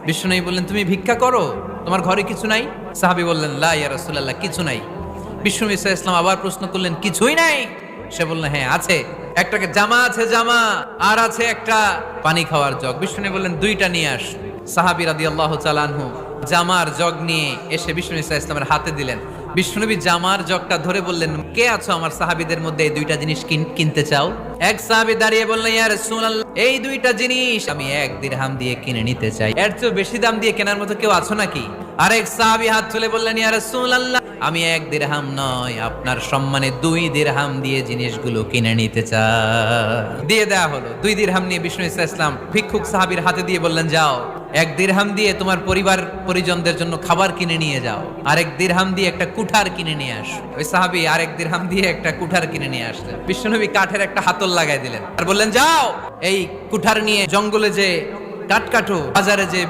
বিষ্ণুনবী বললেন, তুমি ভিক্ষা করো, তোমার ঘরে কিছু নাই? সাহাবী বললেন, লা ইয়া রাসূলুল্লাহ, কিছু নাই। বিষ্ণুনবী সাল্লাল্লাহু আলাইহি ওয়াসাল্লাম আবার প্রশ্ন করলেন, কিছুই নাই? সে বলল, হ্যাঁ আছে, একটা জামা আছে, জামা, আর আছে একটা পানি খাওয়ার জগ। বিষ্ণুনবী বললেন, দুইটা নিয়ে আস। সাহাবী রাদিয়াল্লাহু তাআলা আনহু জামার জগ নিয়ে এসে বিষ্ণুনবী সাল্লাল্লাহু আলাইহি ওয়াসাল্লামের হাতে দিলেন। বিষ্ণুনবী জামার জগটা ধরে বললেন, কে আছো আমার সাহাবীদের মধ্যে এই দুইটা জিনিস কিনতে চাও? এক সাহাবী দাঁড়িয়ে বললেন, ইয়া রাসূলুল্লাহ, এই দুইটা জিনিস আমি 1 দিরহাম দিয়ে কিনে নিতে চাই। এর চেয়ে বেশি দাম দিয়ে কেনার মতো কেউ আছো নাকি? আরেক সাহাবী হাত তুলে বললেন, ইয়া রাসূলুল্লাহ, আমি 1 দিরহাম নয়, আপনার সম্মানে 2 দিরহাম দিয়ে জিনিসগুলো কিনে নিতে চাই। দিয়ে দেয়া হলো। 2 দিরহাম নিয়ে বিষ্ণু ইসলাম ভিক্ষুক সাহাবীর হাতে দিয়ে বললেন, যাও 1 দিরহাম দিয়ে তোমার পরিবার পরিজনদের জন্য খাবার কিনে নিয়ে যাও, আর 1 দিরহাম দিয়ে একটা কুঠার কিনে নিয়ে আসো। ওই সাহাবী আর 1 দিরহাম দিয়ে একটা কুঠার কিনে নিয়ে আসলেন। বিশ্বনবী কাঠের একটা হাতল লাগাই দিলেন আর বললেন, যাও এই কুঠার নিয়ে জঙ্গলে যে কাঠ কাটো, বাজারে যে